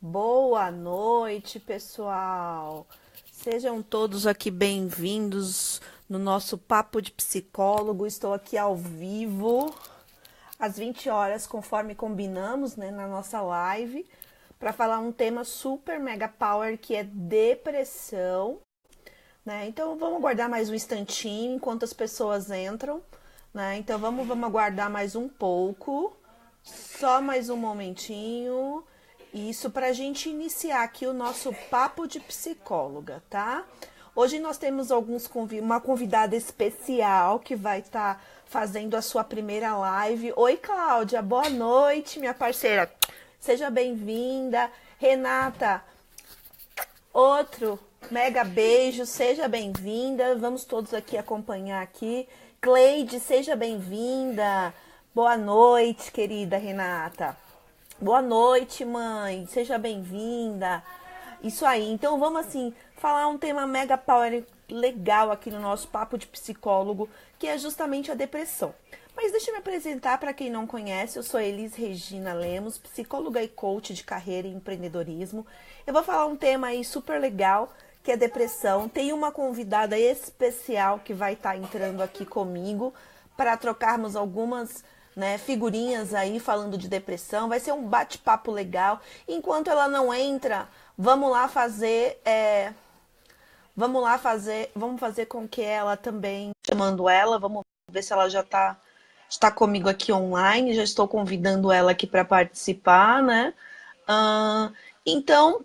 Boa noite, pessoal. Sejam todos aqui bem-vindos no nosso Papo de Psicólogo. Estou aqui ao vivo, às 20 horas, conforme combinamos, né, na nossa live, para falar um tema super mega power que é depressão, né? Então vamos aguardar mais um instantinho enquanto as pessoas entram, né? Então vamos aguardar mais um pouco, só mais um momentinho. Isso para a gente iniciar aqui o nosso papo de psicóloga, tá? Hoje nós temos uma convidada especial que vai estar fazendo a sua primeira live. Oi, Cláudia, boa noite, minha parceira. Seja bem-vinda. Renata, outro mega beijo, seja bem-vinda. Vamos todos aqui acompanhar aqui. Cleide, seja bem-vinda. Boa noite, querida Renata. Boa noite, mãe. Seja bem-vinda. Isso aí. Então vamos assim falar um tema mega power legal aqui no nosso papo de psicólogo, que é justamente a depressão. Mas deixa eu me apresentar para quem não conhece. Eu sou Elis Regina Lemos, psicóloga e coach de carreira e empreendedorismo. Eu vou falar um tema aí super legal, que é depressão. Tem uma convidada especial que vai estar entrando aqui comigo para trocarmos algumas, né, figurinhas aí falando de depressão. Vai ser um bate-papo legal. Enquanto ela não entra, vamos fazer com que ela também, chamando ela, vamos ver se ela já está comigo aqui online. Já estou convidando ela aqui para participar, né? Então,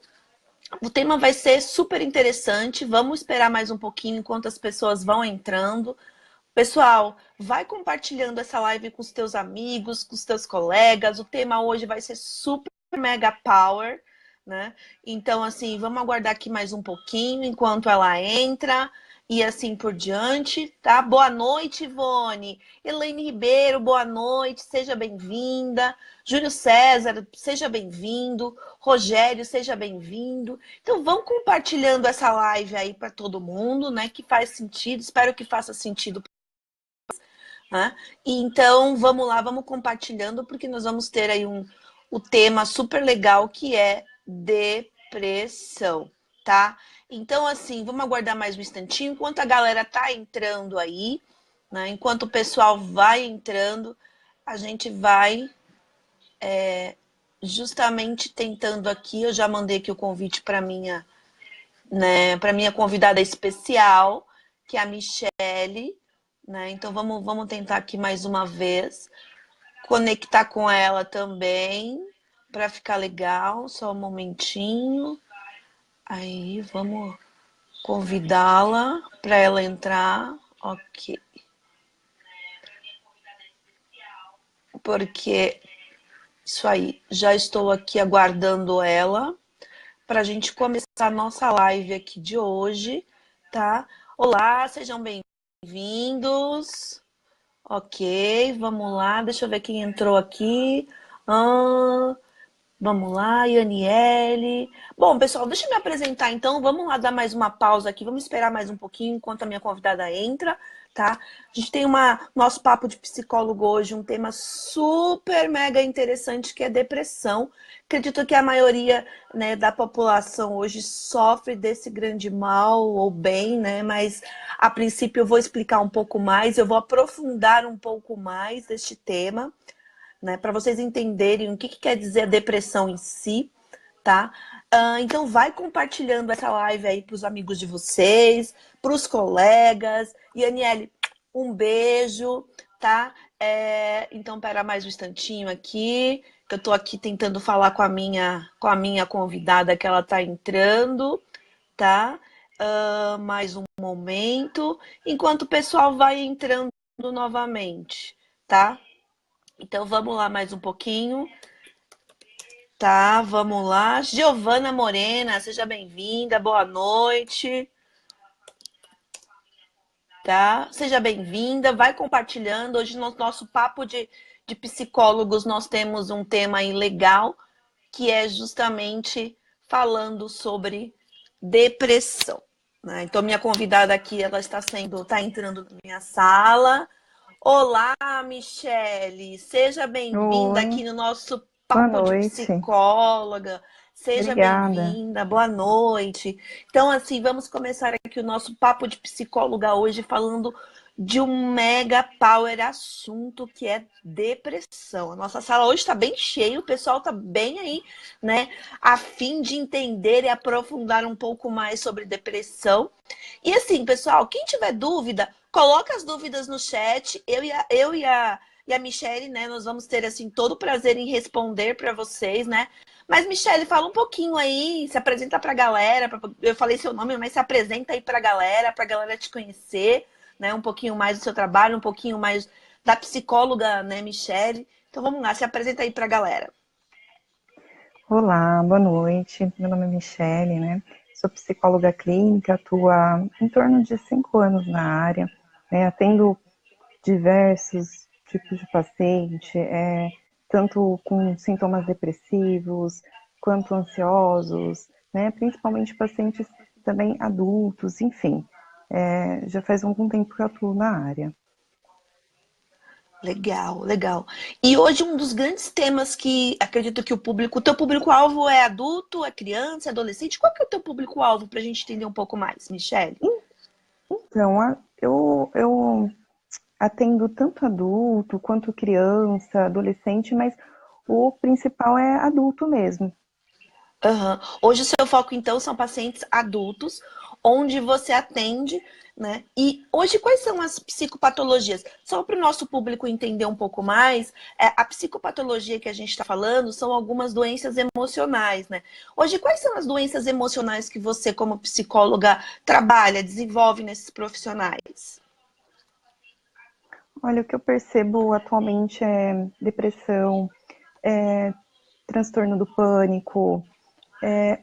o tema vai ser super interessante. Vamos esperar mais um pouquinho enquanto as pessoas vão entrando. Pessoal, vai compartilhando essa live com os teus amigos, com os teus colegas. O tema hoje vai ser super mega power, né? Então, assim, vamos aguardar aqui mais um pouquinho enquanto ela entra e assim por diante, tá? Boa noite, Ivone. Elaine Ribeiro, boa noite, seja bem-vinda. Júlio César, seja bem-vindo. Rogério, seja bem-vindo. Então, vão compartilhando essa live aí para todo mundo, né? Que faz sentido, espero que faça sentido, né? E então, vamos lá, vamos compartilhando, porque nós vamos ter aí o tema super legal que é depressão, tá? Então, assim, vamos aguardar mais um instantinho, enquanto a galera tá entrando aí, né? Enquanto o pessoal vai entrando, a gente vai justamente tentando aqui. Eu já mandei aqui o convite para minha, né, para minha convidada especial, que é a Michele, né? Então vamos tentar aqui mais uma vez conectar com ela também para ficar legal. Só um momentinho. Aí vamos convidá-la para ela entrar. Ok. Porque isso aí, já estou aqui aguardando ela para a gente começar a nossa live aqui de hoje, tá? Olá, sejam bem-vindos. Ok, vamos lá. Deixa eu ver quem entrou aqui. Ah, vamos lá, Yaniele. Bom, pessoal, deixa eu me apresentar então. Vamos lá dar mais uma pausa aqui. Vamos esperar mais um pouquinho enquanto a minha convidada entra, tá? A gente tem nosso papo de psicólogo hoje, um tema super mega interessante que é depressão. Acredito que a maioria, né, da população hoje sofre desse grande mal ou bem, né? Mas a princípio eu vou explicar um pouco mais, eu vou aprofundar um pouco mais deste tema, né, para vocês entenderem o que quer dizer a depressão em si, tá? Então vai compartilhando essa live aí para os amigos de vocês, para os colegas. E Aniele, um beijo, tá? Então, pera mais um instantinho aqui, que eu estou aqui tentando falar com a minha convidada, que ela está entrando, tá? Mais um momento, enquanto o pessoal vai entrando novamente, tá? Então vamos lá mais um pouquinho. Tá, vamos lá. Giovana Morena, seja bem-vinda, boa noite. Tá? Seja bem-vinda, vai compartilhando. Hoje no nosso papo de psicólogos nós temos um tema aí legal, que é justamente falando sobre depressão, né? Então minha convidada aqui, ela está entrando na minha sala. Olá, Michele, seja bem-vinda Oi, aqui no nosso boa papo de noite. psicóloga. Seja Obrigada. bem-vinda, boa noite. Então, assim, vamos começar aqui o nosso papo de psicóloga hoje falando de um mega power assunto que é depressão. A nossa sala hoje está bem cheia, o pessoal está bem aí, né, a fim de entender e aprofundar um pouco mais sobre depressão. E assim, pessoal, quem tiver dúvida, coloca as dúvidas no chat. Eu e a Michelle, né, nós vamos ter assim todo o prazer em responder para vocês, né? Mas, Michelle, fala um pouquinho aí, se apresenta para a galera. Eu falei seu nome, mas se apresenta aí para a galera te conhecer, né? Um pouquinho mais do seu trabalho, um pouquinho mais da psicóloga, né, Michelle. Então vamos lá, se apresenta aí para a galera. Olá, boa noite. Meu nome é Michele, né? Sou psicóloga clínica, atuo há em torno de 5 anos na área, né? Atendo diversos tipos de paciente, tanto com sintomas depressivos, quanto ansiosos, né? Principalmente pacientes também adultos, enfim. Já faz algum tempo que eu atuo na área. Legal, legal. E hoje um dos grandes temas que acredito que o teu público-alvo é adulto, é criança, é adolescente? Qual que é o teu público-alvo para a gente entender um pouco mais, Michelle? Então, eu atendo tanto adulto quanto criança, adolescente, mas o principal é adulto mesmo. Aham. Hoje o seu foco, então, são pacientes adultos, onde você atende, né? E hoje, quais são as psicopatologias? Só para o nosso público entender um pouco mais, a psicopatologia que a gente está falando são algumas doenças emocionais, né? Hoje, quais são as doenças emocionais que você, como psicóloga, trabalha, desenvolve nesses profissionais? Olha, o que eu percebo atualmente é depressão, é transtorno do pânico,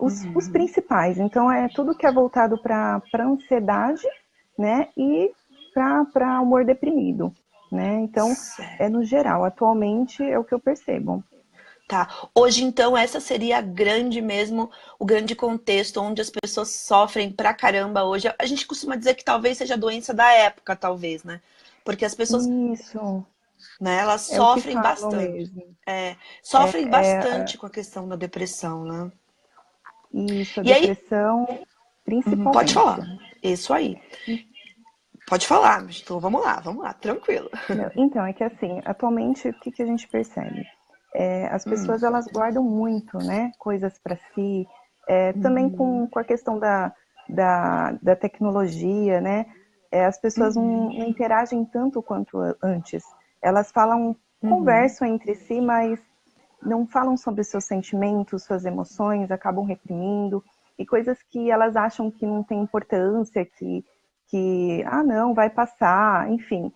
os principais. Então, é tudo que é voltado para ansiedade, né? E para humor deprimido, né? Então, é Certo. no geral. Atualmente é o que eu percebo. Tá. Hoje, então, essa seria a grande mesmo, o grande contexto onde as pessoas sofrem pra caramba hoje. A gente costuma dizer que talvez seja a doença da época, talvez, né? Porque as pessoas, Isso, né, elas é o que sofrem falam bastante. mesmo. É, É, sofrem é, bastante com a questão da depressão, né? isso, a E aí, depressão, pode principalmente. falar. Isso aí. Pode falar. Então, vamos lá, tranquilo. Não, então, é que assim, atualmente, o que, que a gente percebe? As pessoas, elas guardam muito, né, coisas para si, também com a questão da tecnologia, né, as pessoas não interagem tanto quanto antes. Elas falam, conversam entre si, mas não falam sobre seus sentimentos, suas emoções, acabam reprimindo, e coisas que elas acham que não tem importância, ah, não, vai passar, enfim,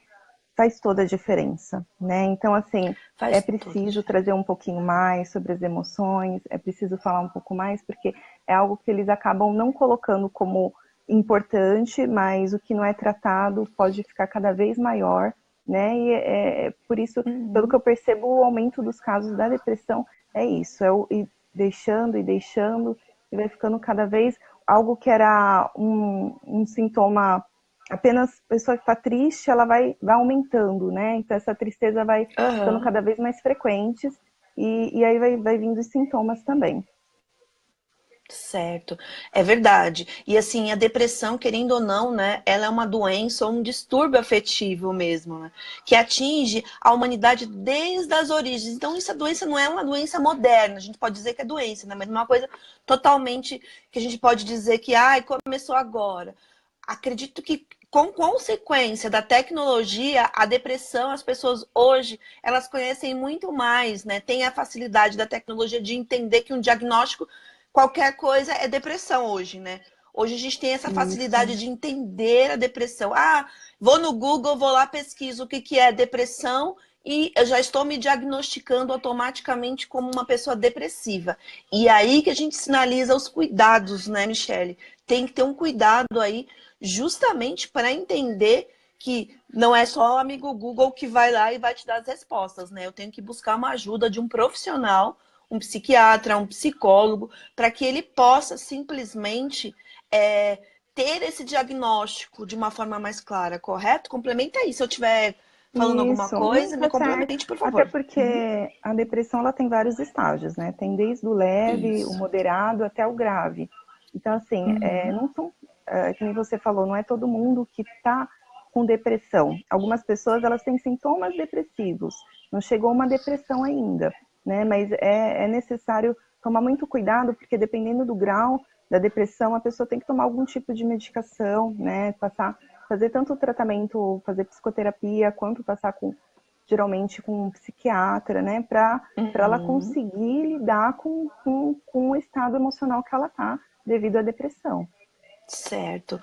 faz toda a diferença, né? Então, assim, é Faz toda a preciso diferença. trazer um pouquinho mais sobre as emoções, é preciso falar um pouco mais, porque é algo que eles acabam não colocando como importante, mas o que não é tratado pode ficar cada vez maior, né? E por isso, pelo que eu percebo, o aumento dos casos da depressão é isso, é o ir deixando e deixando, e vai ficando cada vez algo que era um sintoma apenas a pessoa que está triste, ela vai aumentando, né? Então essa tristeza vai ficando Aham. cada vez mais frequente e aí vai vindo os sintomas também. Certo, é verdade. E assim, a depressão, querendo ou não, né, ela é uma doença ou um distúrbio afetivo mesmo, né, que atinge a humanidade desde as origens. Então, essa doença não é uma doença moderna, a gente pode dizer que é doença, né, mas não é uma coisa totalmente que a gente pode dizer que começou agora. Acredito que com consequência da tecnologia, a depressão, as pessoas hoje, elas conhecem muito mais, né? Tem a facilidade da tecnologia de entender que um diagnóstico qualquer coisa é depressão hoje, né? Hoje a gente tem essa facilidade Isso, de entender a depressão. Ah, vou no Google, vou lá, pesquiso o que, que é depressão e eu já estou me diagnosticando automaticamente como uma pessoa depressiva. E aí que a gente sinaliza os cuidados, né, Michele? Tem que ter um cuidado aí justamente para entender que não é só o amigo Google que vai lá e vai te dar as respostas, né? Eu tenho que buscar uma ajuda de um profissional, um psiquiatra, um psicólogo, para que ele possa simplesmente ter esse diagnóstico de uma forma mais clara, correto? Complementa aí, se eu tiver falando alguma Isso, não, coisa, me tá certo. complemente, por Até favor. porque a depressão ela tem vários estágios, né? Tem desde o leve, o Isso. moderado até o grave. Então, assim, Uhum. não são, que nem você falou, não é todo mundo que tá com depressão. Algumas pessoas elas têm sintomas depressivos, não chegou uma depressão ainda, né? Mas é necessário tomar muito cuidado, porque dependendo do grau da depressão, a pessoa tem que tomar algum tipo de medicação, né? Fazer tanto o tratamento, fazer psicoterapia, quanto passar geralmente com um psiquiatra, né? Para ela Uhum. conseguir lidar com o estado emocional que ela tá devido à depressão. Certo.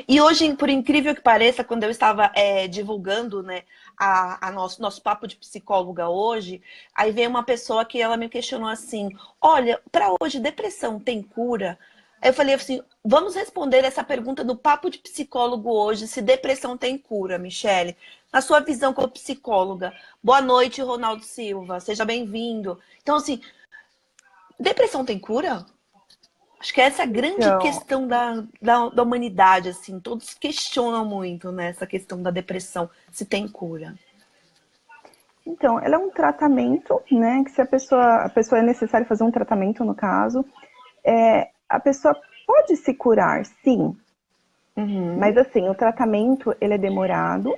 E hoje, por incrível que pareça, quando eu estava divulgando, né, a nosso papo de psicóloga hoje, aí veio uma pessoa que ela me questionou assim: olha, para hoje, depressão tem cura? Aí eu falei assim: vamos responder essa pergunta no papo de psicólogo hoje, se depressão tem cura, Michele. Na sua visão como psicóloga. Boa noite, Ronaldo Silva, seja bem-vindo. Então, assim, depressão tem cura? Acho que essa é a grande Então, questão da humanidade, assim. Todos questionam muito, né, essa questão da depressão, se tem cura. Então, ela é um tratamento, né? Que se a pessoa é necessário fazer um tratamento no caso, a pessoa pode se curar, sim, Uhum, mas assim, o tratamento ele é demorado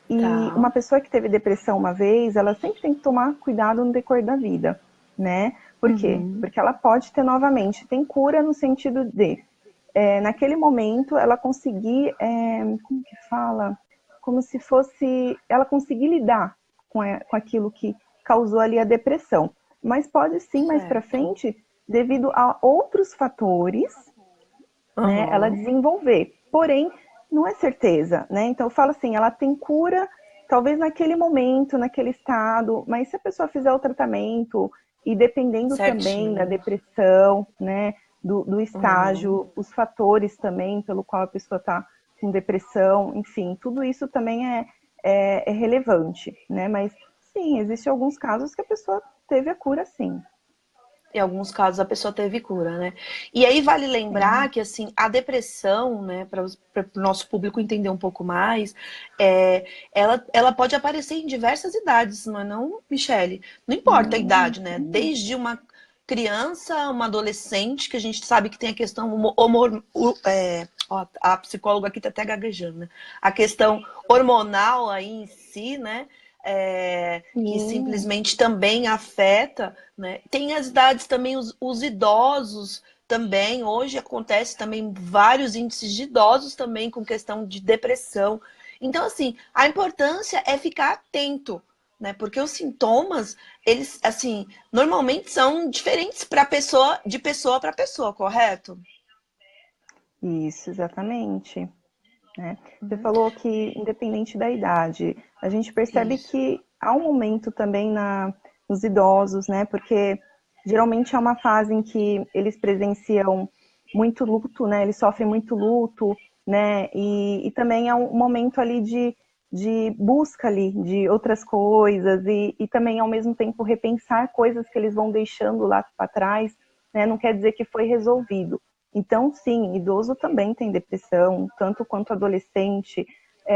e tá. uma pessoa que teve depressão uma vez, ela sempre tem que tomar cuidado no decorrer da vida, né? Por quê? Uhum, Porque ela pode ter novamente, tem cura no sentido de, naquele momento, ela conseguir, como que fala? Como se fosse, ela conseguir lidar com aquilo que causou ali a depressão. Mas pode sim, mais para certo. frente, devido a outros fatores, né, ela Uhum, desenvolver. Porém, não é certeza, né? Então eu falo assim, ela tem cura, talvez naquele momento, naquele estado, mas se a pessoa fizer o tratamento e dependendo também da certinho. depressão, né, do Uhum. estágio, os fatores também pelo qual a pessoa está com depressão, enfim, tudo isso também é relevante, né? Mas sim, existem alguns casos que a pessoa teve a cura, sim. Em alguns casos a pessoa teve cura, né? E aí vale lembrar Sim. que assim a depressão, né, para o nosso público entender um pouco mais, ela pode aparecer em diversas idades, não é não, Michele? Não importa a idade, né? Sim. Desde uma criança, uma adolescente, que a gente sabe que tem a questão a psicóloga aqui tá até gaguejando, né? A questão hormonal aí em si, né? Que Sim. simplesmente também afeta, né? Tem as idades também, os idosos também. Hoje acontece também vários índices de idosos também com questão de depressão. Então, assim, a importância é ficar atento, né? Porque os sintomas, eles, assim, normalmente são diferentes para pessoa, de pessoa para pessoa, correto? Isso, exatamente. Né? Você Uhum. falou que, independente da idade, a gente percebe Isso. que há um aumento também nos idosos, né? Porque geralmente é uma fase em que eles presenciam muito luto, né? Eles sofrem muito luto, né? E também é um momento ali de busca ali de outras coisas e também ao mesmo tempo repensar coisas que eles vão deixando lá para trás, né? Não quer dizer que foi resolvido. Então, sim, idoso também tem depressão, tanto quanto adolescente,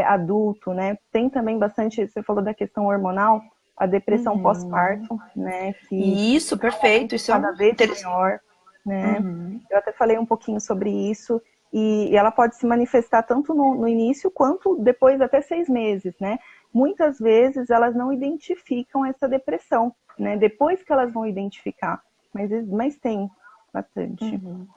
adulto, né? Tem também bastante, você falou da questão hormonal, a depressão Uhum. pós-parto, né? Que Isso, é um perfeito. aumento Isso é cada um vez interessante. maior, né? Uhum. Eu até falei um pouquinho sobre isso, e ela pode se manifestar tanto no início quanto depois até 6 meses, né? Muitas vezes elas não identificam essa depressão, né? Depois que elas vão identificar, mas tem bastante. Uhum.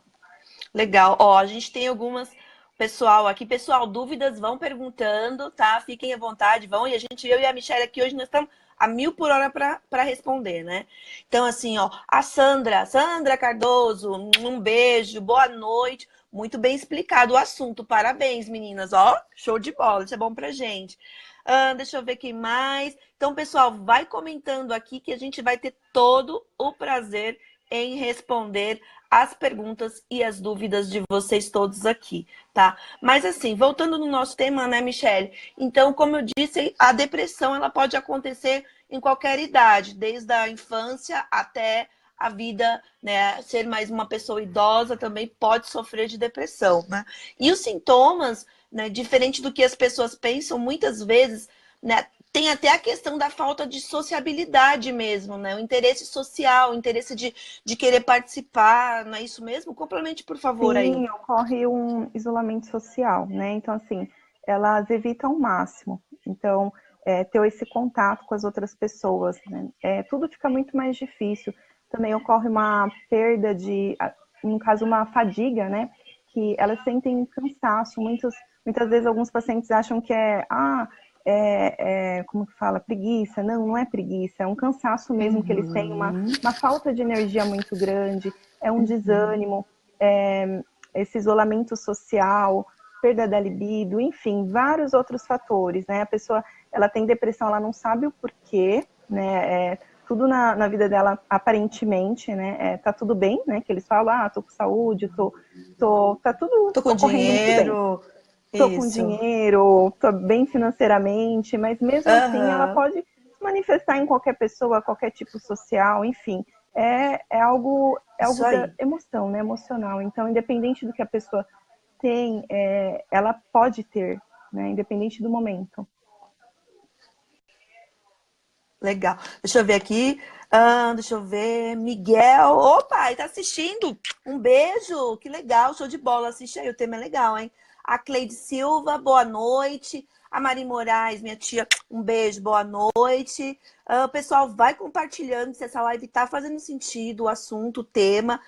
Legal. Ó, a gente tem algumas pessoal aqui. Pessoal, dúvidas, vão perguntando, tá? Fiquem à vontade, vão. E eu e a Michelle aqui hoje nós estamos a 1.000 por hora para responder, né? Então, assim, ó, a Sandra Cardoso, um beijo, boa noite. Muito bem explicado o assunto. Parabéns, meninas. Ó, show de bola. Isso é bom pra gente. Deixa eu ver quem mais. Então, pessoal, vai comentando aqui que a gente vai ter todo o prazer em responder as perguntas e as dúvidas de vocês todos aqui, tá? Mas assim, voltando no nosso tema, né, Michele? Então, como eu disse, a depressão ela pode acontecer em qualquer idade, desde a infância até a vida, né, ser mais uma pessoa idosa também pode sofrer de depressão, né? E os sintomas, né, diferente do que as pessoas pensam, muitas vezes, né, tem até a questão da falta de sociabilidade mesmo, né? O interesse social, o interesse de querer participar, não é isso mesmo? Complemente, por favor, aí. Sim, ocorre um isolamento social, né? Então, assim, elas evitam ao máximo. Então, ter esse contato com as outras pessoas, né? Tudo fica muito mais difícil. Também ocorre uma perda no caso, uma fadiga, né? Que elas sentem cansaço. Muitas vezes, alguns pacientes acham que como que fala? Preguiça. Não, não é preguiça. É um cansaço mesmo que eles têm, Uhum, uma falta de energia muito grande, é um desânimo. Esse isolamento social, perda da libido, enfim, vários outros fatores, né? A pessoa, ela tem depressão, ela não sabe o porquê, né? Tudo na vida dela, aparentemente, né? Tá tudo bem, né? Que eles falam, tô com saúde, tá tudo tô com ocorrendo muito bem. dinheiro. Tô com Isso. dinheiro, tô bem financeiramente, mas mesmo assim ela Aham. pode se manifestar em qualquer pessoa, qualquer tipo social, enfim. É algo Isso da aí. emoção, né? Emocional. Então, independente do que a pessoa tem, ela pode ter, né? Independente do momento. Legal. Deixa eu ver aqui. Deixa eu ver. Miguel. Opa, ele tá assistindo. Um beijo. Que legal. Show de bola. Assiste aí. O tema é legal, hein? A Cleide Silva, boa noite. A Mari Moraes, minha tia, um beijo, boa noite. Pessoal, vai compartilhando se essa live tá fazendo sentido, o assunto, o tema.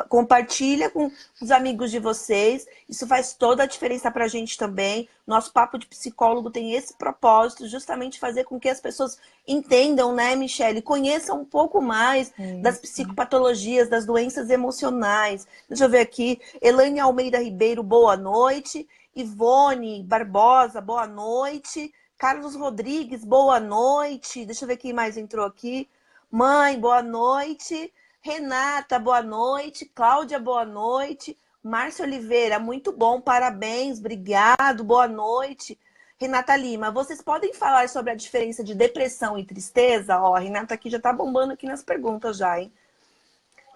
Compartilha com os amigos de vocês. Isso faz toda a diferença pra gente também. Nosso papo de psicólogo tem esse propósito, justamente fazer com que as pessoas entendam, né, Michele? Conheçam um pouco mais das Isso. psicopatologias, das doenças emocionais. Deixa eu ver aqui. Elaine Almeida Ribeiro, boa noite. Ivone Barbosa, boa noite. Carlos Rodrigues, boa noite. Deixa eu ver quem mais entrou aqui. Mãe, boa noite. Renata, boa noite. Cláudia, boa noite. Márcia Oliveira, muito bom, parabéns, obrigado, boa noite. Renata Lima, vocês podem falar sobre a diferença de depressão e tristeza? Ó, a Renata aqui já tá bombando aqui nas perguntas já, hein?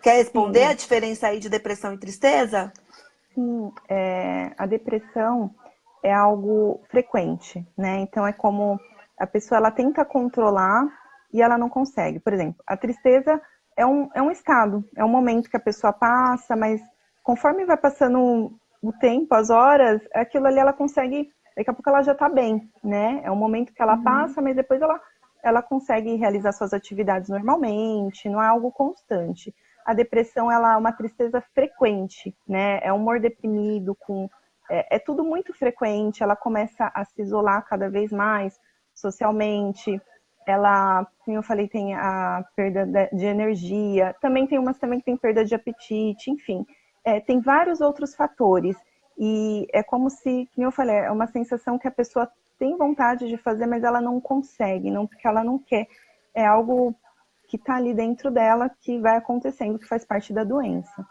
Quer responder a Sim, diferença aí de depressão e tristeza? sim. A depressão é algo frequente, né? Então é como a pessoa ela tenta controlar e ela não consegue. Por exemplo, a tristeza é um estado, é um momento que a pessoa passa, mas conforme vai passando o tempo, as horas, aquilo ali ela consegue, daqui a pouco ela já tá bem, né? É um momento que ela Uhum. passa, mas depois ela consegue realizar suas atividades normalmente, não é algo constante. A depressão ela é uma tristeza frequente, né? É um humor deprimido com tudo muito frequente, ela começa a se isolar cada vez mais socialmente, ela, como eu falei, tem a perda de energia, também tem umas também que tem perda de apetite, enfim, tem vários outros fatores, e é como se, como eu falei, é uma sensação que a pessoa tem vontade de fazer, mas ela não consegue, não porque ela não quer, é algo que está ali dentro dela que vai acontecendo, que faz parte da doença.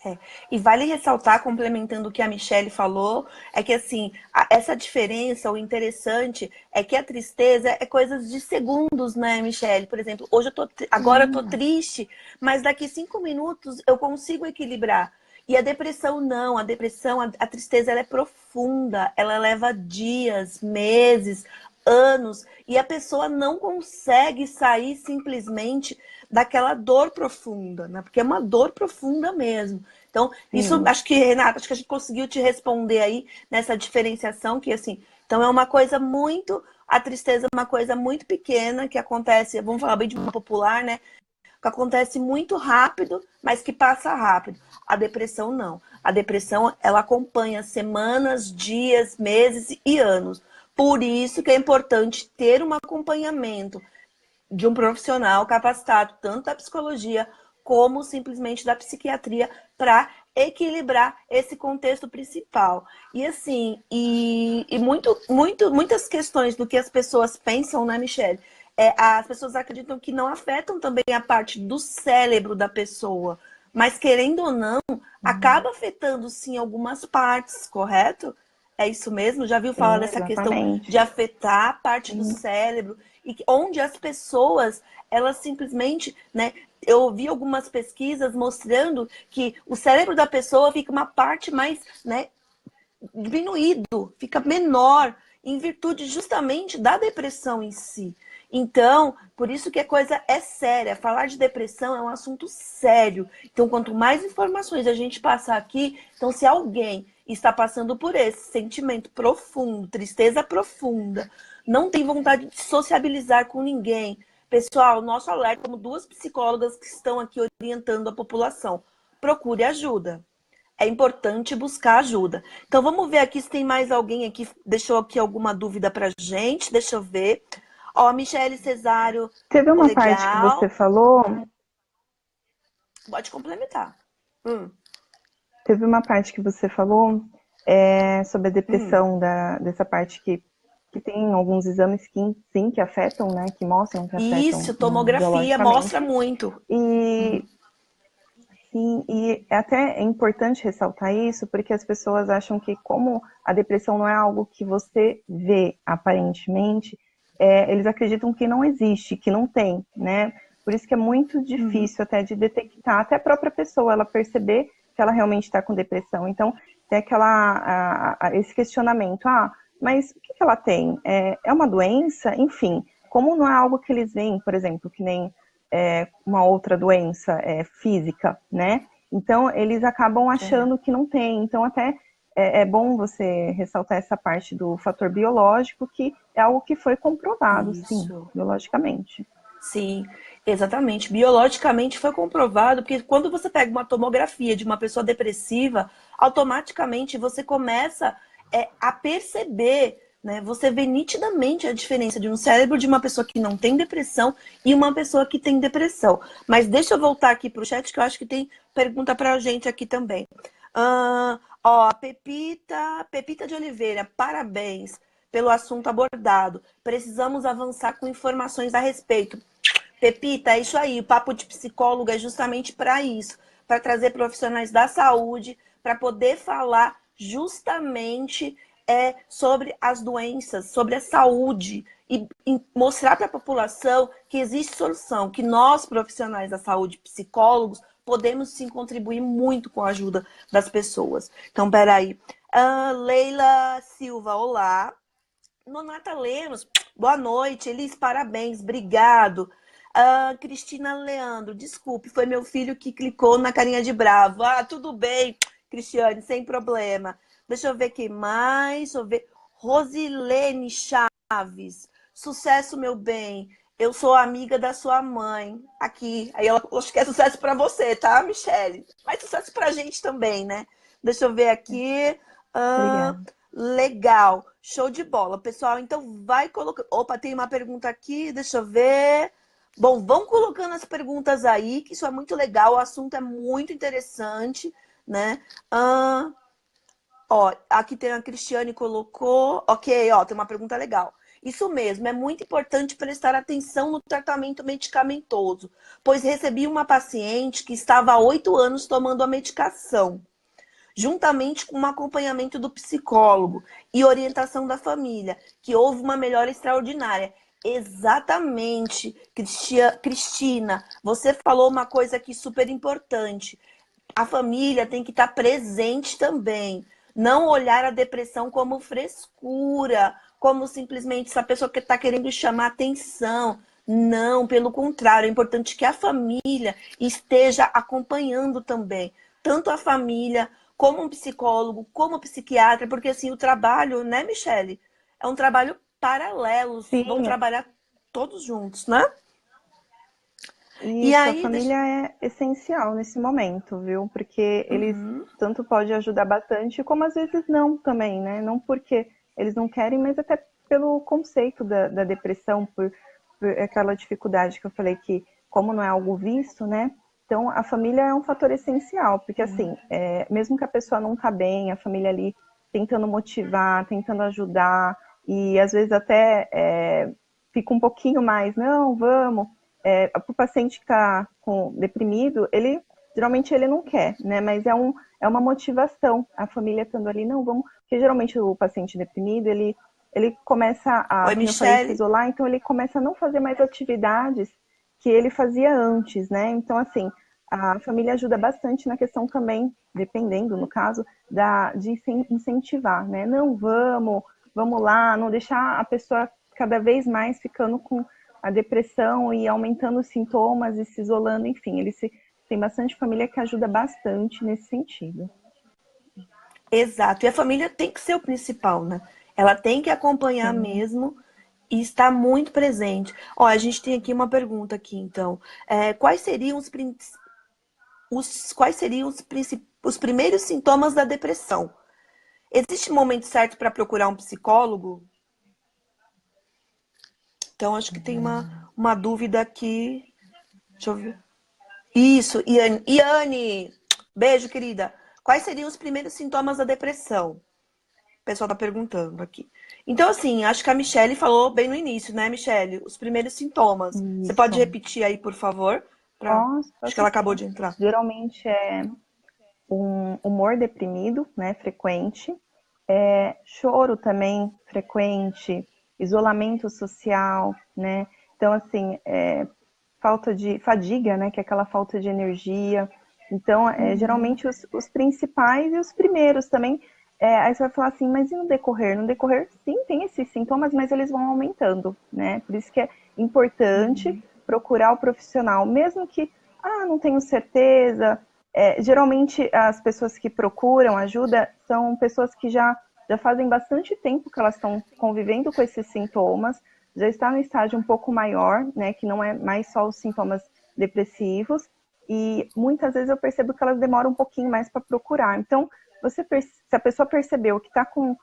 É. E vale ressaltar, complementando o que a Michelle falou, é que assim, essa diferença, o interessante é que a tristeza é coisas de segundos, né, Michelle? Por exemplo, hoje agora eu tô Sim, triste, mas daqui 5 minutos eu consigo equilibrar. E a depressão não, a depressão, a tristeza ela é profunda, ela leva dias, meses, anos, e a pessoa não consegue sair simplesmente daquela dor profunda, né? Porque é uma dor profunda mesmo. Então, isso sim, acho que, Renata, acho que a gente conseguiu te responder aí nessa diferenciação que assim, então é uma coisa muito, a tristeza é uma coisa muito pequena que acontece, vamos falar bem de uma popular, né? Que acontece muito rápido, mas que passa rápido. A depressão não. A depressão ela acompanha semanas, dias, meses e anos. Por isso que é importante ter um acompanhamento de um profissional capacitado, tanto da psicologia como simplesmente da psiquiatria, para equilibrar esse contexto principal. E assim, muitas questões do que as pessoas pensam, né, Michelle? As pessoas acreditam que não afetam também a parte do cérebro da pessoa, mas querendo ou não, acaba afetando sim algumas partes, correto? É isso mesmo? Já viu falar sim, dessa questão de exatamente. afetar a parte do Sim, cérebro e onde as pessoas, elas simplesmente, né? Eu vi algumas pesquisas mostrando que o cérebro da pessoa fica uma parte mais, né, diminuído, fica menor. em virtude justamente da depressão em si. Então, por isso que a coisa é séria. Falar de depressão é um assunto sério. Então, quanto mais informações a gente passar aqui, então se alguém está passando por esse sentimento profundo, tristeza profunda, não tem vontade de sociabilizar com ninguém, pessoal, nosso alerta, como duas psicólogas que estão aqui orientando a população, procure ajuda. É importante buscar ajuda. Então, vamos ver aqui se tem mais alguém aqui, deixou aqui alguma dúvida pra gente. Deixa eu ver. Ó, Michele Cesário, Teve uma parte que você legal. falou, Pode complementar. teve uma parte que você falou sobre a Hum. depressão, dessa parte que tem alguns exames que sim, que afetam, né, que mostram que afetam Isso, tomografia mostra biologicamente. muito. E sim, e até é importante ressaltar isso, porque as pessoas acham que como a depressão não é algo que você vê aparentemente, eles acreditam que não existe, que não tem, né? Por isso que é muito Uhum. difícil até de detectar, até a própria pessoa, ela perceber que ela realmente está com depressão. Então, tem esse questionamento, mas o que ela tem? É uma doença? Enfim, como não é algo que eles veem, por exemplo, que nem uma outra doença física, né? Então, eles acabam É, achando que não tem. Então, até é bom você ressaltar essa parte do fator biológico, que é algo que foi comprovado, sim, isso. biologicamente. Sim, exatamente. Biologicamente foi comprovado, porque quando você pega uma tomografia de uma pessoa depressiva, automaticamente você começa a perceber, né? Você vê nitidamente a diferença de um cérebro de uma pessoa que não tem depressão e uma pessoa que tem depressão. Mas deixa eu voltar aqui para o chat, que eu acho que tem pergunta para a gente aqui também. Ó, a Pepita de Oliveira, parabéns pelo assunto abordado. Precisamos avançar com informações a respeito. Pepita, é isso aí. O papo de psicólogo é justamente para isso, para trazer profissionais da saúde, para poder falar justamente sobre as doenças, sobre a saúde e mostrar para a população que existe solução, que nós, profissionais da saúde, psicólogos, podemos sim contribuir muito com a ajuda das pessoas. Então, peraí. Leila Silva, olá. Nonata Lemos, boa noite. Elis, parabéns, obrigado. Cristina Leandro, desculpe, foi meu filho que clicou na carinha de bravo. Tudo bem, Cristiane, sem problema. Deixa eu ver aqui mais. Deixa eu ver. Rosilene Chaves, sucesso, meu bem. Eu sou amiga da sua mãe. Aqui. Aí ela acho que é sucesso para você, tá, Michele? Mas sucesso pra gente também, né? Deixa eu ver aqui. Ah, Obrigada. legal. Show de bola, pessoal. Então vai colocando. Opa, tem uma pergunta aqui, deixa eu ver. Bom, vão colocando as perguntas aí, que isso é muito legal, o assunto é muito interessante, né? Ó, aqui tem a Cristiane colocou. Ok, ó, tem uma pergunta legal. Isso mesmo, é muito importante prestar atenção no tratamento medicamentoso, pois recebi uma paciente que estava há 8 anos tomando a medicação juntamente com um acompanhamento do psicólogo e orientação da família, que houve uma melhora extraordinária. Exatamente, Cristina, você falou uma coisa aqui super importante. A família tem que estar presente também. Não olhar a depressão como frescura, como simplesmente essa pessoa que está querendo chamar atenção. Não, pelo contrário, é importante que a família esteja acompanhando também. Tanto a família, como um psicólogo, como um psiquiatra, porque assim, o trabalho, né, Michele? É um trabalho paralelo, vão Sim, trabalhar todos juntos, né? E isso, a aí, família é essencial nesse momento, viu? Porque eles Uhum. tanto podem ajudar bastante, como às vezes não também, né? Não porque eles não querem, mas até pelo conceito da depressão, por aquela dificuldade que eu falei que, como não é algo visto, né? Então, a família é um fator essencial, porque assim, mesmo que a pessoa não tá bem, a família ali tentando motivar, tentando ajudar, e às vezes até fica um pouquinho mais, não, vamos, o paciente que está deprimido, ele geralmente ele não quer, né? Mas é uma motivação. A família estando ali, não, vamos. Porque geralmente o paciente deprimido, ele começa Oi, como eu falei, se Michele. isolar, então ele começa a não fazer mais atividades que ele fazia antes, né? Então, assim, a família ajuda bastante na questão também, dependendo, no caso, de incentivar, né? Não, vamos, vamos lá, não deixar a pessoa cada vez mais ficando com a depressão e aumentando os sintomas e se isolando, enfim, tem bastante família que ajuda bastante nesse sentido. Exato. E a família tem que ser o principal, né? Ela tem que acompanhar mesmo e estar muito presente. Ó, a gente tem aqui uma pergunta aqui, então. Quais seriam os primeiros sintomas da depressão? Existe um momento certo para procurar um psicólogo? Então, acho que tem uma dúvida aqui. Deixa eu ver. Isso, Iane. Iane, beijo, querida. Quais seriam os primeiros sintomas da depressão? O pessoal tá perguntando aqui. Então, assim, acho que a Michelle falou bem no início, né, Michelle? Os primeiros sintomas. Você pode Isso. repetir aí, por favor? Acho que Posso ela acabou sim. de entrar. Geralmente é um humor deprimido, né, frequente, choro também frequente, isolamento social, né? Então, assim, falta de fadiga, né, que é aquela falta de energia. Então, geralmente os principais e os primeiros também. Aí você vai falar assim, mas e no decorrer? No decorrer, sim, tem esses sintomas, mas eles vão aumentando, né? Por isso que é importante procurar o profissional, mesmo que, não tenho certeza. Geralmente, as pessoas que procuram ajuda são pessoas que já fazem bastante tempo que elas estão convivendo com esses sintomas, já está no estágio um pouco maior, né, que não é mais só os sintomas depressivos, e muitas vezes eu percebo que elas demoram um pouquinho mais para procurar. Então, se a pessoa percebeu que está com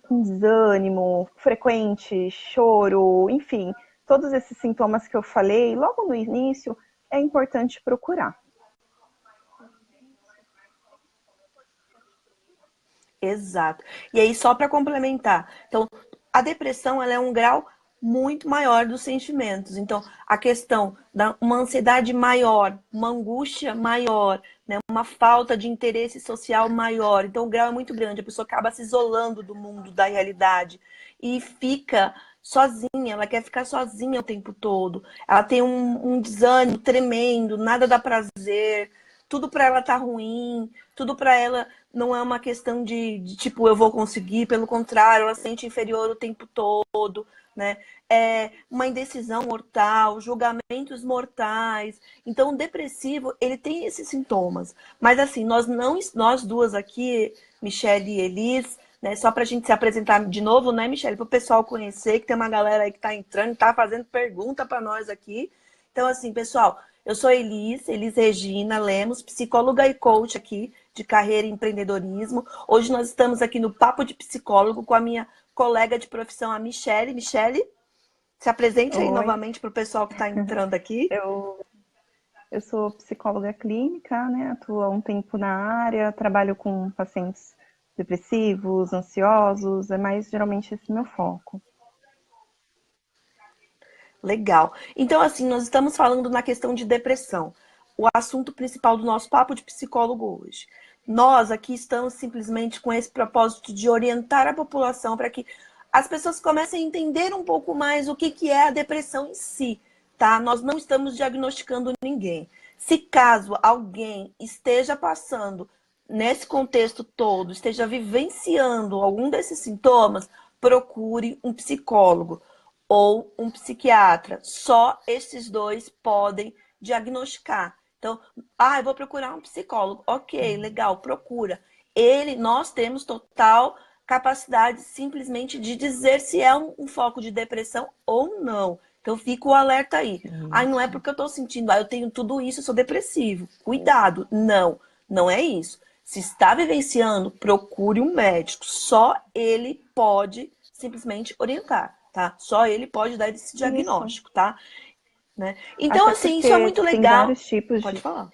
com desânimo frequente, choro, enfim, todos esses sintomas que eu falei logo no início, é importante procurar. Exato. E aí, só para complementar, então, a depressão ela é um grau muito maior dos sentimentos. Então, a questão da uma ansiedade maior, uma angústia maior, né, uma falta de interesse social maior. Então, o grau é muito grande. A pessoa acaba se isolando do mundo, da realidade e fica sozinha. Ela quer ficar sozinha o tempo todo. Ela tem um desânimo tremendo, nada dá prazer. Tudo para ela tá ruim, tudo para ela não é uma questão de tipo, eu vou conseguir, pelo contrário, ela se sente inferior o tempo todo, né? Uma indecisão mortal, julgamentos mortais. Então, o depressivo, ele tem esses sintomas. Mas assim, nós duas aqui, Michelle e Elis, né, só para a gente se apresentar de novo, né, Michelle, para o pessoal conhecer, que tem uma galera aí que está entrando, está fazendo pergunta para nós aqui. Então, assim, pessoal, eu sou Elis Regina Lemos, psicóloga e coach aqui de carreira e empreendedorismo. Hoje nós estamos aqui no Papo de Psicólogo com a minha colega de profissão, a Michelle. Michelle, se apresente aí Oi, novamente para o pessoal que está entrando aqui. eu sou psicóloga clínica, né? Atuo há um tempo na área, trabalho com pacientes depressivos, ansiosos, é mais geralmente esse meu foco. Legal. Então, assim, nós estamos falando na questão de depressão, o assunto principal do nosso papo de psicólogo hoje. Nós aqui estamos simplesmente com esse propósito de orientar a população para que as pessoas comecem a entender um pouco mais o que é a depressão em si, tá? Nós não estamos diagnosticando ninguém. Se caso alguém esteja passando nesse contexto todo, esteja vivenciando algum desses sintomas, procure um psicólogo ou um psiquiatra. Só esses dois podem diagnosticar. Então, eu vou procurar um psicólogo. Ok, legal, procura. Nós temos total capacidade simplesmente de dizer se é um foco de depressão ou não. Então, fica o alerta aí. Não é porque eu estou sentindo, eu tenho tudo isso, eu sou depressivo. Cuidado. Não, não é isso. Se está vivenciando, procure um médico. Só ele pode simplesmente orientar, tá? Só ele pode dar esse Isso. diagnóstico, tá? Né? Então, Até assim, isso é porque muito tem legal. vários tipos Pode de. falar.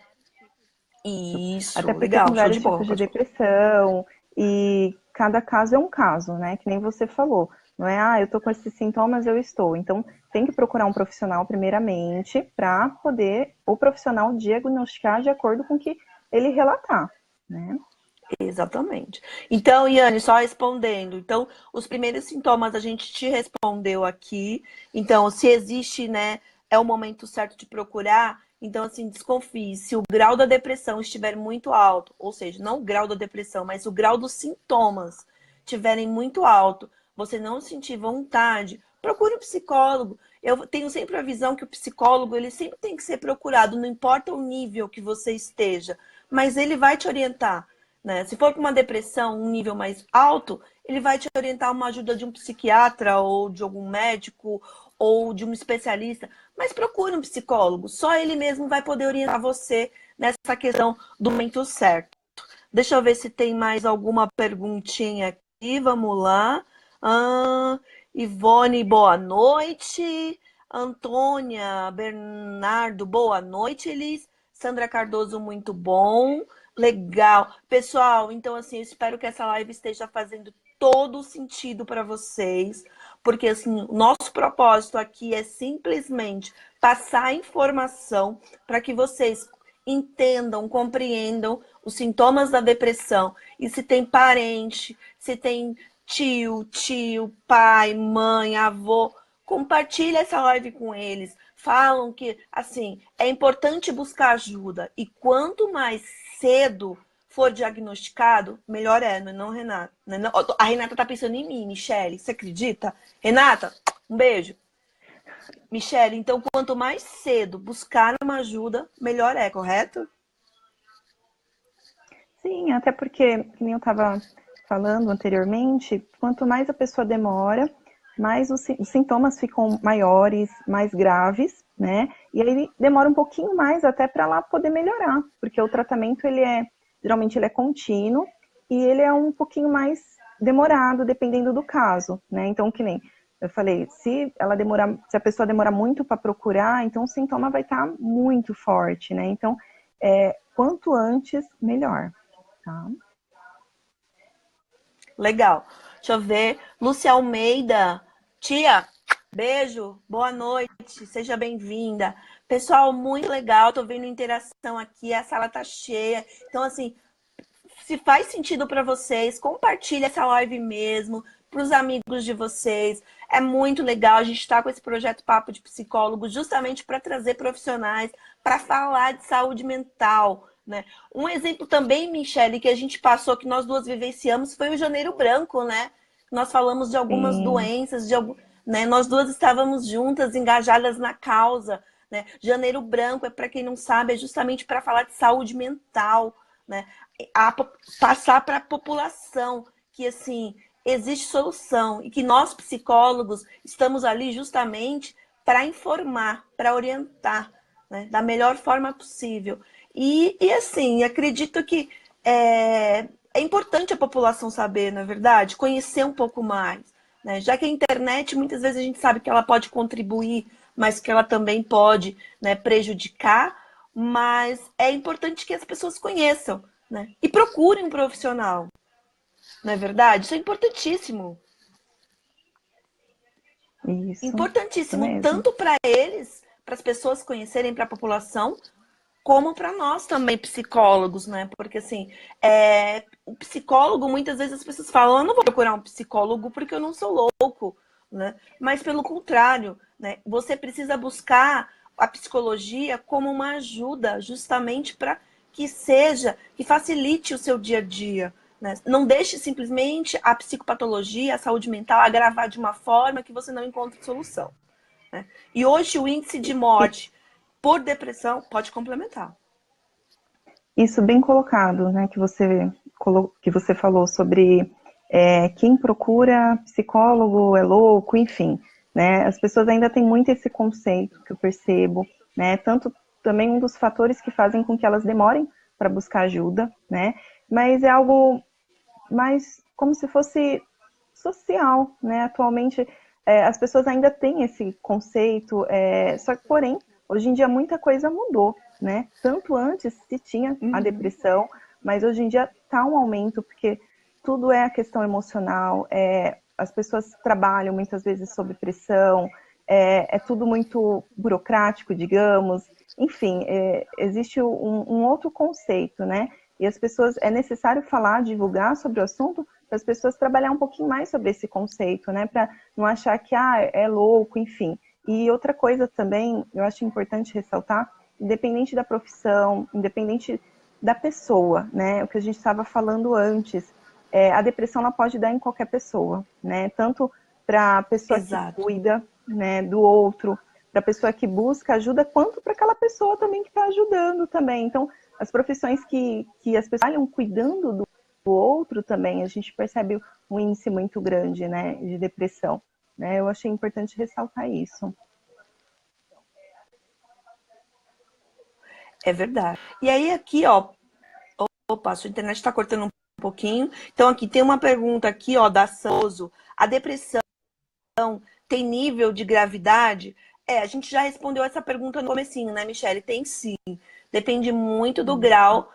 Até Isso, porque tem legal, show de vários bola, tipos de pode falar. depressão e cada caso é um caso, né? Que nem você falou. Não é, eu tô com esses sintomas, eu estou. Então, tem que procurar um profissional primeiramente para poder o profissional diagnosticar de acordo com o que ele relatar, né? Exatamente. Então, Iane, só respondendo. Então, os primeiros sintomas a gente te respondeu aqui. Então, se existe, né, é o momento certo de procurar. Então, assim, desconfie. Se o grau da depressão estiver muito alto, ou seja, não o grau da depressão, mas o grau dos sintomas estiverem muito alto, você não sentir vontade, procure um psicólogo. Eu tenho sempre a visão que o psicólogo, ele sempre tem que ser procurado, não importa o nível que você esteja, mas ele vai te orientar, né? Se for para uma depressão, um nível mais alto, ele vai te orientar uma ajuda de um psiquiatra ou de algum médico ou de um especialista, mas procure um psicólogo, só ele mesmo vai poder orientar você nessa questão do momento certo. Deixa eu ver se tem mais alguma perguntinha aqui, vamos lá. Ah, Ivone, boa noite. Antônia Bernardo, boa noite, Elis. Sandra Cardoso, muito bom. Legal. Pessoal, então assim, eu espero que essa live esteja fazendo todo o sentido para vocês, porque assim, o nosso propósito aqui é simplesmente passar informação para que vocês entendam, compreendam os sintomas da depressão e se tem parente, se tem tio, pai, mãe, avô, compartilha essa live com eles. Falam que, assim, é importante buscar ajuda e quanto mais cedo for diagnosticado, melhor é, não é não, Renata? Não é não? A Renata tá pensando em mim, Michele, você acredita? Renata, um beijo. Michele, então quanto mais cedo buscar uma ajuda, melhor é, correto? Sim, até porque, como eu estava falando anteriormente, quanto mais a pessoa demora, mais os sintomas ficam maiores, mais graves, né? E aí demora um pouquinho mais até para lá poder melhorar, porque o tratamento geralmente ele é contínuo e ele é um pouquinho mais demorado, dependendo do caso, né? Então, que nem eu falei, se a pessoa demorar muito para procurar, então o sintoma vai estar muito forte, né? Então, quanto antes, melhor. Tá. Legal. Deixa eu ver. Lúcia Almeida. Tia, beijo. Boa noite. Seja bem-vinda. Pessoal, muito legal. Tô vendo interação aqui. A sala tá cheia. Então, assim, se faz sentido para vocês, compartilhe essa live mesmo para os amigos de vocês. É muito legal. A gente está com esse projeto Papo de Psicólogo justamente para trazer profissionais para falar de saúde mental. Né? Um exemplo também, Michele, que a gente passou, que nós duas vivenciamos, foi o Janeiro Branco, né? Nós falamos de algumas Sim. doenças, né? Nós duas estávamos juntas, engajadas na causa. Né? Janeiro Branco, é para quem não sabe, é justamente para falar de saúde mental, né? Passar para a população que assim existe solução e que nós psicólogos estamos ali justamente para informar, para orientar, né? Da melhor forma possível. E assim, acredito que é importante a população saber, na verdade, conhecer um pouco mais, né? Já que a internet, muitas vezes a gente sabe que ela pode contribuir, mas que ela também pode, né, prejudicar, mas é importante que as pessoas conheçam, né? E procurem um profissional, não é verdade? Isso é importantíssimo. Isso Importantíssimo, mesmo. tanto para eles, para as pessoas conhecerem, para a população, como para nós também, psicólogos, né? Porque assim, o psicólogo, muitas vezes as pessoas falam, eu não vou procurar um psicólogo porque eu não sou louco, né? Mas pelo contrário, né? Você precisa buscar a psicologia como uma ajuda, justamente para que facilite o seu dia a dia. Né? Não deixe simplesmente a psicopatologia, a saúde mental agravar de uma forma que você não encontre solução. Né? E hoje o índice de morte por depressão, pode complementar. Isso bem colocado, né, que você falou sobre quem procura psicólogo é louco, enfim, né, as pessoas ainda têm muito esse conceito que eu percebo, né, tanto também um dos fatores que fazem com que elas demorem para buscar ajuda, né, mas é algo mais como se fosse social, né, atualmente as pessoas ainda têm esse conceito, só que porém, hoje em dia muita coisa mudou, né? Tanto antes se tinha a depressão, mas hoje em dia está um aumento, porque tudo é a questão emocional, as pessoas trabalham muitas vezes sob pressão, é tudo muito burocrático, digamos, enfim, existe um outro conceito, né? E as pessoas, é necessário falar, divulgar sobre o assunto, para as pessoas trabalhar um pouquinho mais sobre esse conceito, né? Para não achar que é louco, enfim. E outra coisa também, eu acho importante ressaltar, independente da profissão, independente da pessoa, né? O que a gente estava falando antes, a depressão ela pode dar em qualquer pessoa, né? Tanto para a pessoa que Exato. cuida, né, do outro, para a pessoa que busca ajuda, quanto para aquela pessoa também que está ajudando também. Então, as profissões que as pessoas trabalham cuidando do outro também, a gente percebe um índice muito grande, né, de depressão. Né? Eu achei importante ressaltar isso. É verdade. E aí aqui, ó, opa, sua internet está cortando um pouquinho. Então aqui tem uma pergunta aqui, ó, da Souza. A depressão tem nível de gravidade? A gente já respondeu essa pergunta no comecinho, né, Michele? Tem sim. Depende muito do grau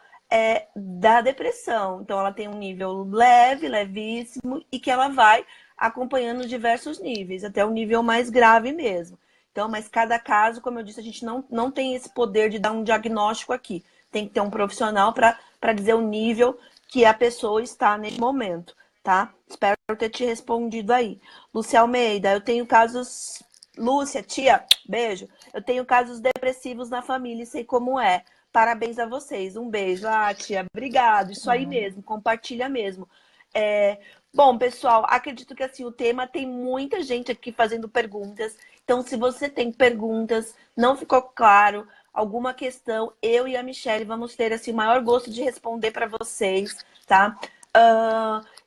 da depressão. Então ela tem um nível leve, levíssimo, e que ela vai acompanhando diversos níveis, até o nível mais grave mesmo. Então, mas cada caso, como eu disse, a gente não tem esse poder de dar um diagnóstico aqui. Tem que ter um profissional para dizer o nível que a pessoa está nesse momento, tá? Espero ter te respondido aí. Lúcia Almeida, eu tenho casos... Lúcia, tia, beijo. Eu tenho casos depressivos na família e sei como é. Parabéns a vocês. Um beijo. Ah, tia, obrigado. Isso aí mesmo, compartilha mesmo. Bom, pessoal, acredito que assim, o tema tem muita gente aqui fazendo perguntas. Então, se você tem perguntas, não ficou claro alguma questão, eu e a Michelle vamos ter assim, o maior gosto de responder para vocês, tá?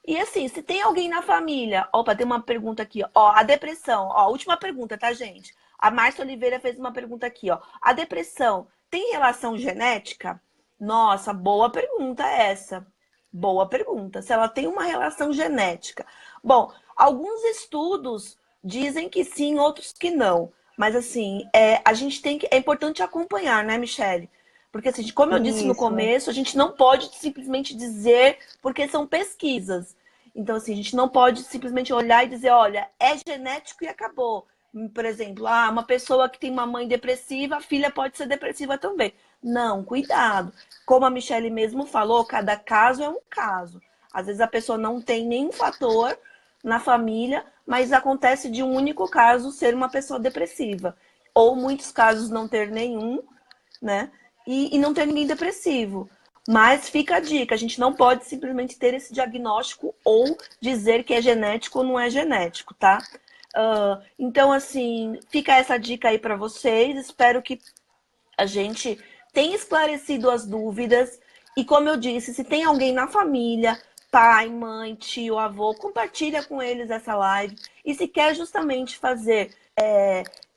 E assim, se tem alguém na família... Opa, tem uma pergunta aqui, ó. A depressão, ó, última pergunta, tá, gente? A Márcia Oliveira fez uma pergunta aqui, ó. A depressão tem relação genética? Nossa, boa pergunta essa. Boa pergunta. Se ela tem uma relação genética. Bom, alguns estudos dizem que sim, outros que não. Mas assim, a gente tem que... É importante acompanhar, né, Michele? Porque, assim, como eu disse no Isso. começo, a gente não pode simplesmente dizer, porque são pesquisas. Então, assim, a gente não pode simplesmente olhar e dizer, olha, é genético e acabou. Por exemplo, uma pessoa que tem uma mãe depressiva, a filha pode ser depressiva também. Não, cuidado. Como a Michelle mesmo falou, cada caso é um caso. Às vezes a pessoa não tem nenhum fator na família, mas acontece de um único caso ser uma pessoa depressiva. Ou muitos casos não ter nenhum, né? E não ter ninguém depressivo. Mas fica a dica, a gente não pode simplesmente ter esse diagnóstico ou dizer que é genético ou não é genético, tá? Então, assim, fica essa dica aí para vocês. Espero que a gente tenha esclarecido as dúvidas. E como eu disse, se tem alguém na família, pai, mãe, tio, avô, compartilha com eles essa live. E se quer justamente fazer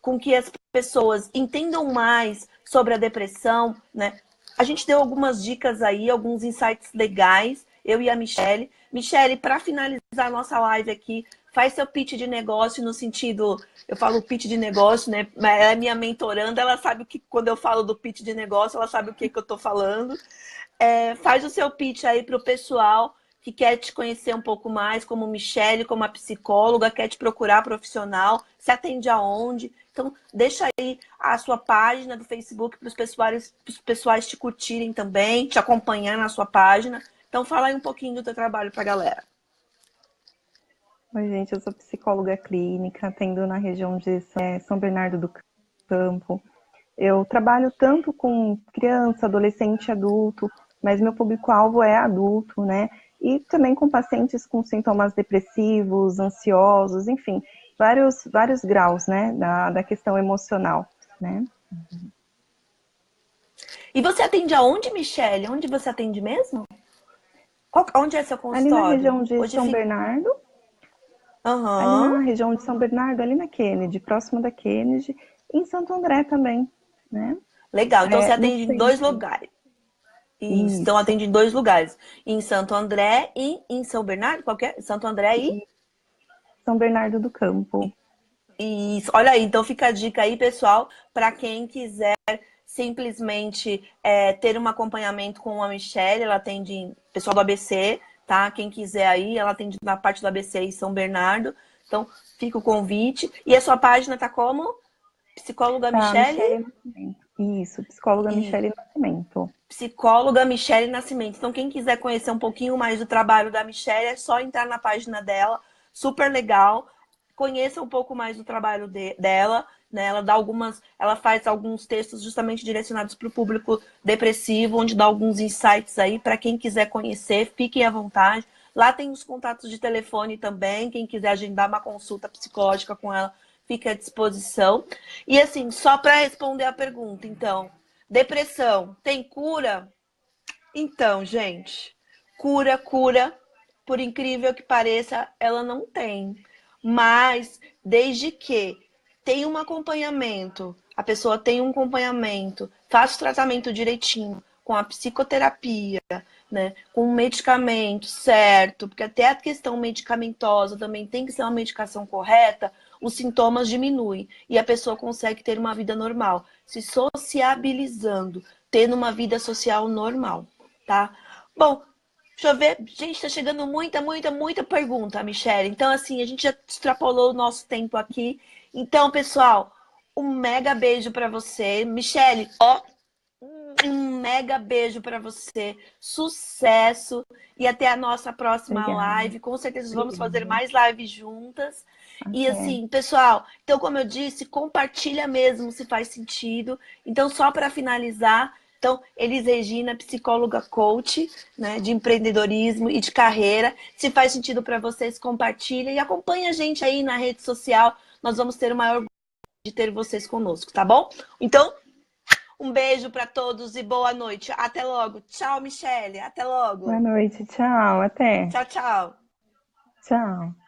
com que as pessoas entendam mais sobre a depressão, né? A gente deu algumas dicas aí, alguns insights legais, eu e a Michelle. Michelle, para finalizar a nossa live aqui, faz seu pitch de negócio no sentido, eu falo pitch de negócio, né? Ela é minha mentoranda, ela sabe que quando eu falo do pitch de negócio, ela sabe o que eu estou falando. Faz o seu pitch aí para o pessoal que quer te conhecer um pouco mais, como Michelle, como a psicóloga, quer te procurar profissional, se atende aonde. Então, deixa aí a sua página do Facebook para os pessoais te curtirem também, te acompanhar na sua página. Então, fala aí um pouquinho do teu trabalho para a galera. Oi, gente, eu sou psicóloga clínica, atendo na região de São Bernardo do Campo. Eu trabalho tanto com criança, adolescente, adulto, mas meu público-alvo é adulto, né? E também com pacientes com sintomas depressivos, ansiosos, enfim, vários graus, né, da questão emocional, né? E você atende aonde, Michelle? Onde você atende mesmo? Onde é seu Ali na consultório? região de Hoje São fica... Bernardo, ali Aham. na região de São Bernardo, ali na Kennedy, próximo da Kennedy, e em Santo André também, né? Legal. Então, você No atende em dois centro. lugares. Isso. Então, Isso. atende em dois lugares. Em Santo André e em São Bernardo? Qualquer? Santo André e... E São Bernardo do Campo. Isso. Olha aí. Então, fica a dica aí, pessoal, para quem quiser simplesmente ter um acompanhamento com a Michelle. Ela atende pessoal do ABC, tá? Quem quiser aí, ela atende na parte do ABC em São Bernardo. Então, fica o convite. E a sua página tá como? Psicóloga Tá, Michelle? Michele Nascimento. Isso, psicóloga E Michele Nascimento. psicóloga Michelle Nascimento. Então, quem quiser conhecer um pouquinho mais do trabalho da Michelle, é só entrar na página dela. Super legal. Conheça um pouco mais do trabalho dela. né? Ela faz alguns textos justamente direcionados para o público depressivo, onde dá alguns insights aí para quem quiser conhecer, fiquem à vontade. Lá tem os contatos de telefone também, quem quiser agendar uma consulta psicológica com ela, fica à disposição. E assim, só para responder a pergunta, então, depressão tem cura? Então, gente, cura, por incrível que pareça, ela não tem. Mas, desde que tem um acompanhamento, a pessoa tem um acompanhamento, faz o tratamento direitinho, com a psicoterapia, né, com o medicamento certo, porque até a questão medicamentosa também tem que ser uma medicação correta, os sintomas diminuem e a pessoa consegue ter uma vida normal, se sociabilizando, tendo uma vida social normal, tá? Bom, deixa eu ver. Gente, tá chegando muita pergunta, Michelle. Então, assim, a gente já extrapolou o nosso tempo aqui. Então, pessoal, um mega beijo pra você. Michelle, ó, um mega beijo pra você. Sucesso. E até a nossa próxima Obrigada. live. Com certeza vamos fazer Obrigada. mais lives juntas. E Até. assim, pessoal, então, como eu disse, compartilha mesmo se faz sentido. Então, só para finalizar, então, Elis Regina, psicóloga coach, né, de empreendedorismo e de carreira. Se faz sentido para vocês, compartilha e acompanha a gente aí na rede social. Nós vamos ter o maior orgulho de ter vocês conosco, tá bom? Então, um beijo para todos e boa noite. Até logo. Tchau, Michele. Até Boa logo. noite. Tchau. Até. Tchau, tchau. Tchau.